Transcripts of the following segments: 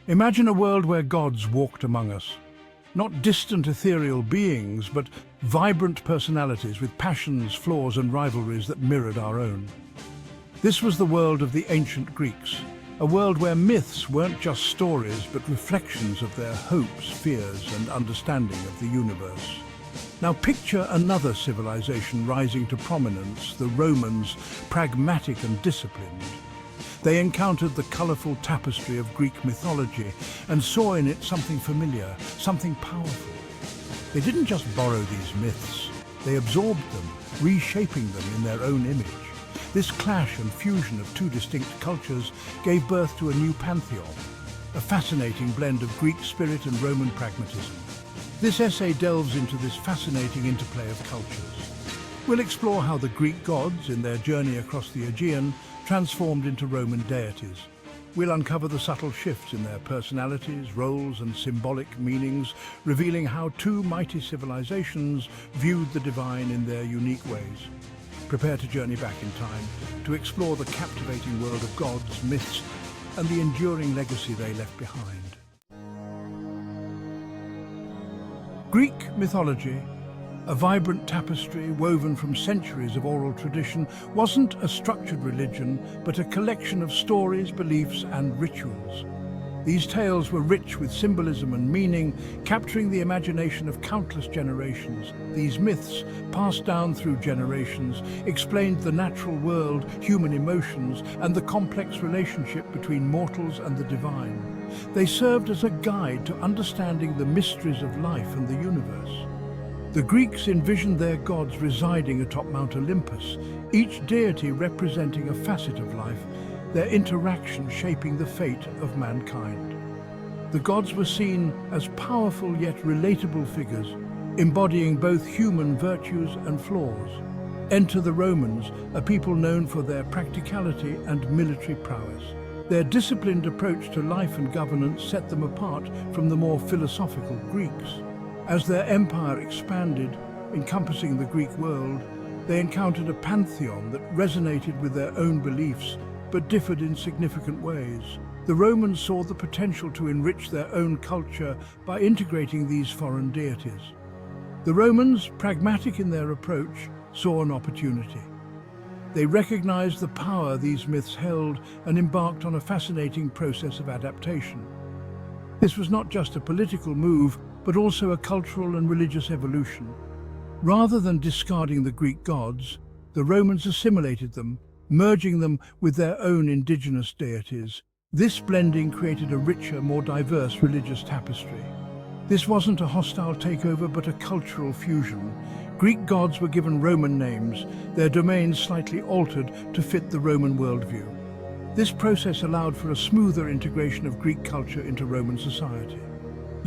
Imagine a world where gods walked among us. Not distant ethereal beings, but vibrant personalities with passions, flaws and rivalries that mirrored our own. This was the world of the ancient Greeks, a world where myths weren't just stories, but reflections of their hopes, fears and understanding of the universe. Now picture another civilization rising to prominence, the Romans, pragmatic and disciplined. They encountered the colourful tapestry of Greek mythology and saw in it something familiar, something powerful. They didn't just borrow these myths, they absorbed them, reshaping them in their own image. This clash and fusion of two distinct cultures gave birth to a new pantheon, a fascinating blend of Greek spirit and Roman pragmatism. This essay delves into this fascinating interplay of cultures. We'll explore how the Greek gods, in their journey across the Aegean, transformed into Roman deities. We'll uncover the subtle shifts in their personalities, roles and symbolic meanings, revealing how two mighty civilizations viewed the divine in their unique ways. Prepare to journey back in time to explore the captivating world of gods, myths, and the enduring legacy they left behind. Greek mythology, a vibrant tapestry woven from centuries of oral tradition, wasn't a structured religion, but a collection of stories, beliefs, and rituals. These tales were rich with symbolism and meaning, capturing the imagination of countless generations. These myths, passed down through generations, explained the natural world, human emotions, and the complex relationship between mortals and the divine. They served as a guide to understanding the mysteries of life and the universe. The Greeks envisioned their gods residing atop Mount Olympus, each deity representing a facet of life, their interaction shaping the fate of mankind. The gods were seen as powerful yet relatable figures, embodying both human virtues and flaws. Enter the Romans, a people known for their practicality and military prowess. Their disciplined approach to life and governance set them apart from the more philosophical Greeks. As their empire expanded, encompassing the Greek world, they encountered a pantheon that resonated with their own beliefs, but differed in significant ways. The Romans saw the potential to enrich their own culture by integrating these foreign deities. The Romans, pragmatic in their approach, saw an opportunity. They recognized the power these myths held and embarked on a fascinating process of adaptation. This was not just a political move, but also a cultural and religious evolution. Rather than discarding the Greek gods, the Romans assimilated them, merging them with their own indigenous deities. This blending created a richer, more diverse religious tapestry. This wasn't a hostile takeover, but a cultural fusion. Greek gods were given Roman names, their domains slightly altered to fit the Roman worldview. This process allowed for a smoother integration of Greek culture into Roman society.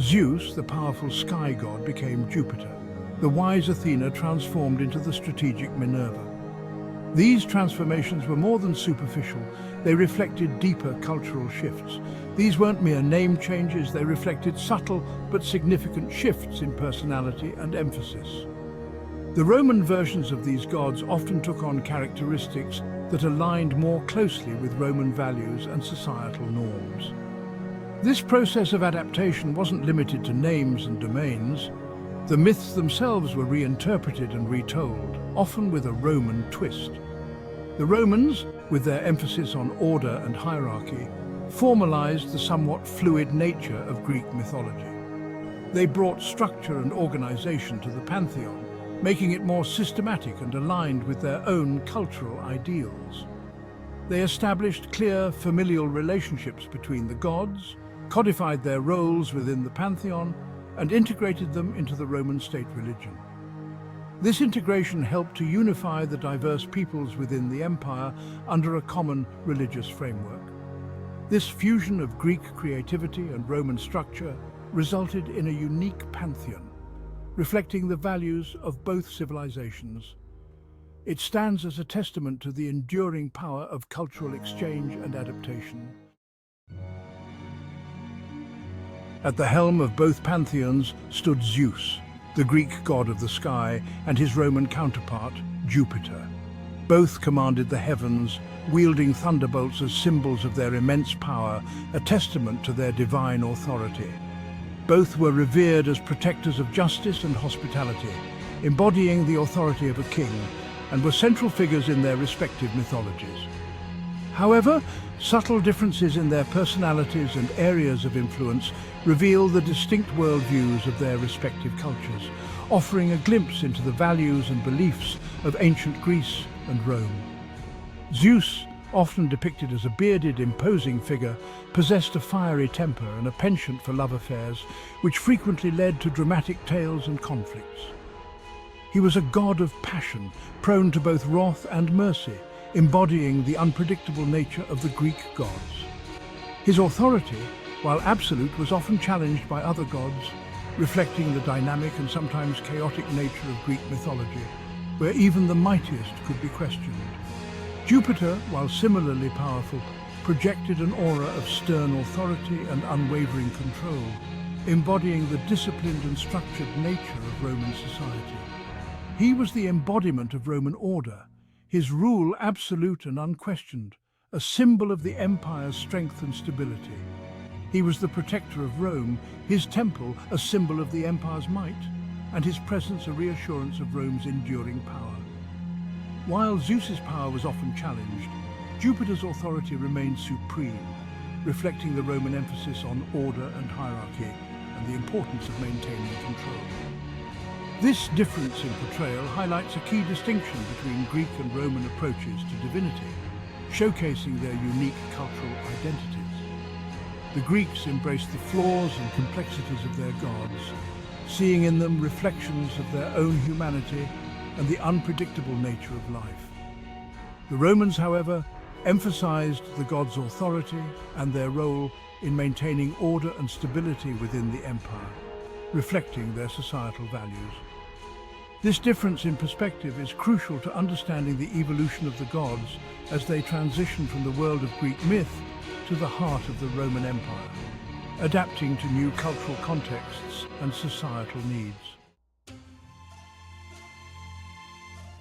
Zeus, the powerful sky god, became Jupiter. The wise Athena transformed into the strategic Minerva. These transformations were more than superficial. They reflected deeper cultural shifts. These weren't mere name changes, they reflected subtle but significant shifts in personality and emphasis. The Roman versions of these gods often took on characteristics that aligned more closely with Roman values and societal norms. This process of adaptation wasn't limited to names and domains. The myths themselves were reinterpreted and retold, often with a Roman twist. The Romans, with their emphasis on order and hierarchy, formalized the somewhat fluid nature of Greek mythology. They brought structure and organization to the pantheon, making it more systematic and aligned with their own cultural ideals. They established clear familial relationships between the gods, codified their roles within the pantheon, and integrated them into the Roman state religion. This integration helped to unify the diverse peoples within the empire under a common religious framework. This fusion of Greek creativity and Roman structure resulted in a unique pantheon, reflecting the values of both civilizations. It stands as a testament to the enduring power of cultural exchange and adaptation. At the helm of both pantheons stood Zeus, the Greek god of the sky, and his Roman counterpart, Jupiter. Both commanded the heavens, wielding thunderbolts as symbols of their immense power, a testament to their divine authority. Both were revered as protectors of justice and hospitality, embodying the authority of a king, and were central figures in their respective mythologies. However, subtle differences in their personalities and areas of influence reveal the distinct worldviews of their respective cultures, offering a glimpse into the values and beliefs of ancient Greece and Rome. Zeus, often depicted as a bearded, imposing figure, possessed a fiery temper and a penchant for love affairs, which frequently led to dramatic tales and conflicts. He was a god of passion, prone to both wrath and mercy, embodying the unpredictable nature of the Greek gods. His authority, while absolute, was often challenged by other gods, reflecting the dynamic and sometimes chaotic nature of Greek mythology, where even the mightiest could be questioned. Jupiter, while similarly powerful, projected an aura of stern authority and unwavering control, embodying the disciplined and structured nature of Roman society. He was the embodiment of Roman order, his rule absolute and unquestioned, a symbol of the empire's strength and stability. He was the protector of Rome, his temple a symbol of the empire's might, and his presence a reassurance of Rome's enduring power. While Zeus's power was often challenged, Jupiter's authority remained supreme, reflecting the Roman emphasis on order and hierarchy and the importance of maintaining control. This difference in portrayal highlights a key distinction between Greek and Roman approaches to divinity, showcasing their unique cultural identities. The Greeks embraced the flaws and complexities of their gods, seeing in them reflections of their own humanity and the unpredictable nature of life. The Romans, however, emphasized the gods' authority and their role in maintaining order and stability within the empire, reflecting their societal values. This difference in perspective is crucial to understanding the evolution of the gods as they transition from the world of Greek myth to the heart of the Roman Empire, adapting to new cultural contexts and societal needs.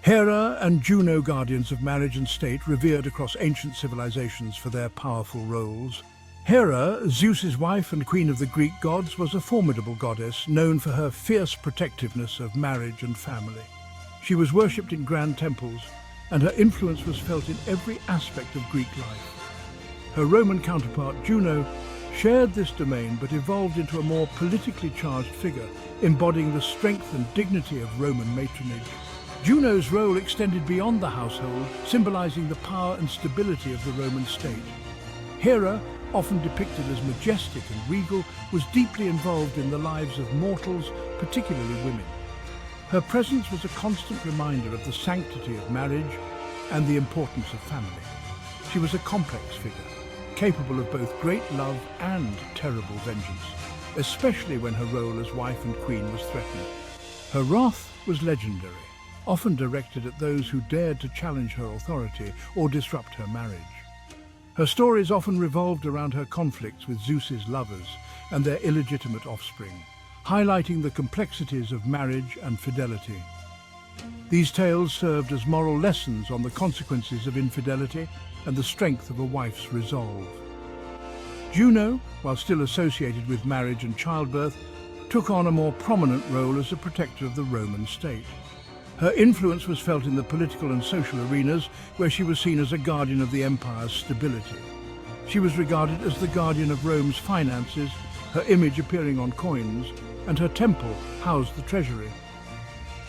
Hera and Juno, guardians of marriage and state, revered across ancient civilizations for their powerful roles. Hera, Zeus's wife and queen of the Greek gods, was a formidable goddess known for her fierce protectiveness of marriage and family. She was worshipped in grand temples, and her influence was felt in every aspect of Greek life. Her Roman counterpart, Juno, shared this domain but evolved into a more politically charged figure, embodying the strength and dignity of Roman matronage. Juno's role extended beyond the household, symbolizing the power and stability of the Roman state. Hera, often depicted as majestic and regal, was deeply involved in the lives of mortals, particularly women. Her presence was a constant reminder of the sanctity of marriage and the importance of family. She was a complex figure, capable of both great love and terrible vengeance, especially when her role as wife and queen was threatened. Her wrath was legendary, often directed at those who dared to challenge her authority or disrupt her marriage. Her stories often revolved around her conflicts with Zeus's lovers and their illegitimate offspring, highlighting the complexities of marriage and fidelity. These tales served as moral lessons on the consequences of infidelity and the strength of a wife's resolve. Juno, while still associated with marriage and childbirth, took on a more prominent role as a protector of the Roman state. Her influence was felt in the political and social arenas, where she was seen as a guardian of the empire's stability. She was regarded as the guardian of Rome's finances, her image appearing on coins, and her temple housed the treasury.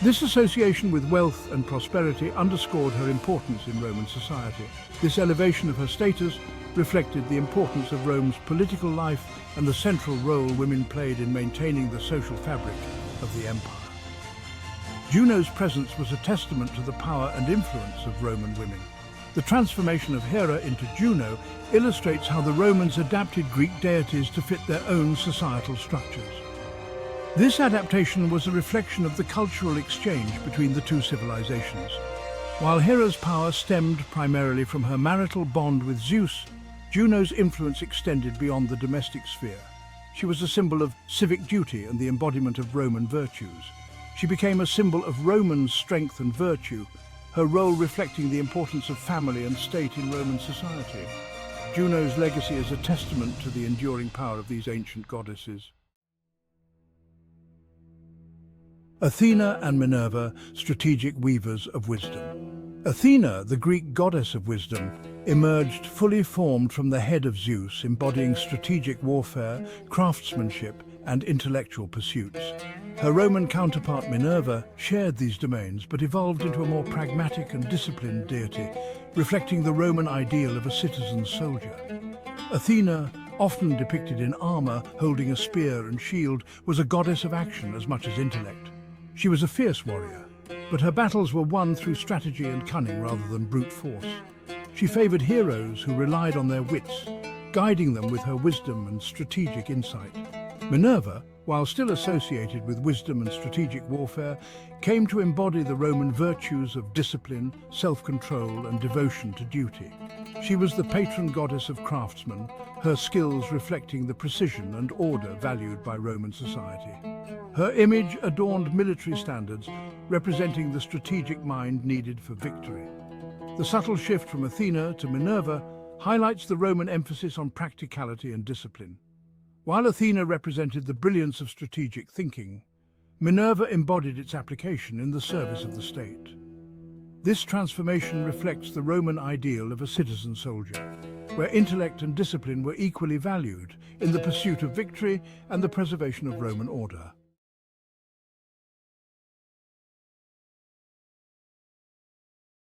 This association with wealth and prosperity underscored her importance in Roman society. This elevation of her status reflected the importance of Rome's political life and the central role women played in maintaining the social fabric of the empire. Juno's presence was a testament to the power and influence of Roman women. The transformation of Hera into Juno illustrates how the Romans adapted Greek deities to fit their own societal structures. This adaptation was a reflection of the cultural exchange between the two civilizations. While Hera's power stemmed primarily from her marital bond with Zeus, Juno's influence extended beyond the domestic sphere. She was a symbol of civic duty and the embodiment of Roman virtues. She became a symbol of Roman strength and virtue, her role reflecting the importance of family and state in Roman society. Juno's legacy is a testament to the enduring power of these ancient goddesses. Athena and Minerva, strategic weavers of wisdom. Athena, the Greek goddess of wisdom, emerged fully formed from the head of Zeus, embodying strategic warfare, craftsmanship, and intellectual pursuits. Her Roman counterpart Minerva shared these domains but evolved into a more pragmatic and disciplined deity, reflecting the Roman ideal of a citizen soldier. Athena, often depicted in armor, holding a spear and shield, was a goddess of action as much as intellect. She was a fierce warrior, but her battles were won through strategy and cunning rather than brute force. She favored heroes who relied on their wits, guiding them with her wisdom and strategic insight. Minerva, while still associated with wisdom and strategic warfare, came to embody the Roman virtues of discipline, self-control, and devotion to duty. She was the patron goddess of craftsmen, her skills reflecting the precision and order valued by Roman society. Her image adorned military standards, representing the strategic mind needed for victory. The subtle shift from Athena to Minerva highlights the Roman emphasis on practicality and discipline. While Athena represented the brilliance of strategic thinking, Minerva embodied its application in the service of the state. This transformation reflects the Roman ideal of a citizen soldier, where intellect and discipline were equally valued in the pursuit of victory and the preservation of Roman order.